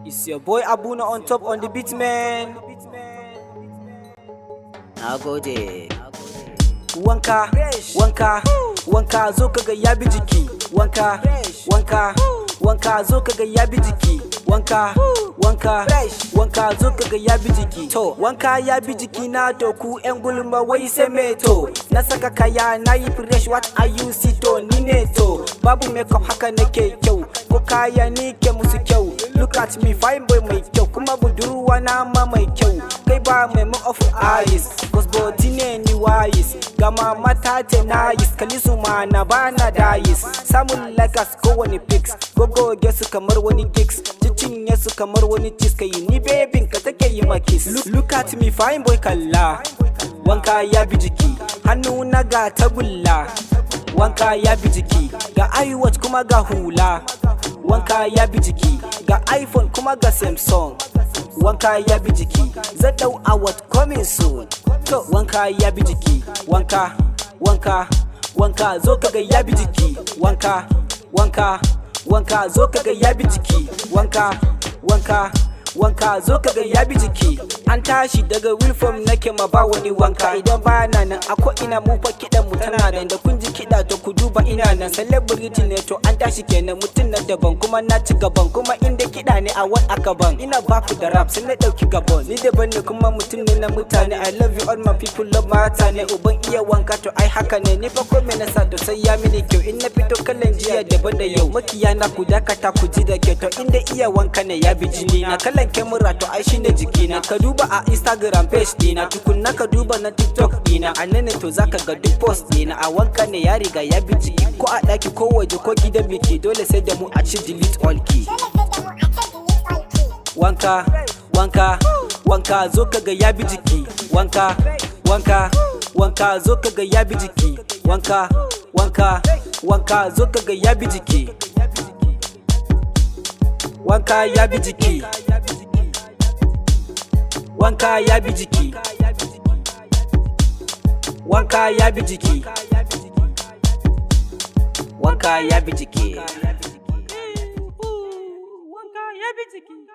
It's your boy ABOONER on top on the beat, man. Nagode. Wanka, wanka, wanka zo kaga yabi jiki. Wanka, wanka, wanka zo kaga yabi jiki. Wanka, wanka, wanka zo kaga yabi jiki. To, wanka yabi jiki na to ku en gulma wai sai me to. Na saka kaya na yi fresh, what are you see to ni ne to. Babu makeup haka nake kyau, ko kaya ni ke musu kyau. Look at me fine boy mai kyau, kuma budurwa na ma mai kyau. Kai ba mai mu of eyes, cause body ne ni wise. Gama mata te nice, kalisu ma na bana dais. Samun lagas ko wani pics, gogo su kamar wani gigs. Cinye su kamar wani cheese, kai ni babin ka take yi ma kiss. Look at me fine boy kalla, wanka yabi jiki. Hannu na ga tagulla, wanka yabi jiki. Ga iWatch kuma ga hula, wanka yabi jiki. Ga iPhone kuma ga Samsung, wanka yabi jiki. Zan dau award coming soon. To wanka yabi jiki. Wanka, wanka, wanka zo kaga yabi jiki. Wanka, wanka, wanka zo kaga yabi jiki. Wanka, wanka, wanka zo kaga yabi jiki. An tashi daga Wilform nake ma ba wani wanka. Idan ba na nan ako ina mu fa kidan mu tana nan. Da kun ji kida to ku duba ina nan. Celebrity ne to an tashi kenan mutun na daban kuma na ci gaban. Kuma inda kida ne a wat aka ban. Ina ba ku da rap sai na dauki gabon. Ni daban ne kuma mutun ne na mutane. I love you all my people, love mata ne. Uban iya wanka to ai haka ne. Ni fa ko me na sa to sai ya mini kyau. In na fito kallon jiya daban da yau. Makiya na ku dakata ku ji da kyau. To inda iya wanka ne ya bi jini na. Kallon camera to ai shine jiki na. Ka duba a Instagram page dina, tukunna ka duba na TikTok dina. A nan ne to zaka ga duk post dina. A wanka ne ya riga ya bi jiki. Ko a daki ko waje ko gidan biki, dole sai da mu a ci delete all key. Wanka, wanka, wanka zo kaga ya bi jiki. Wanka, wanka, wanka zo kaga ya bi jiki. Wanka, wanka, wanka zo kaga ya bi jiki. Wanka ya bi jiki. Wanka yabi jiki. Wanka yabi jiki. Wanka yabi jiki. Wanka yabi jiki.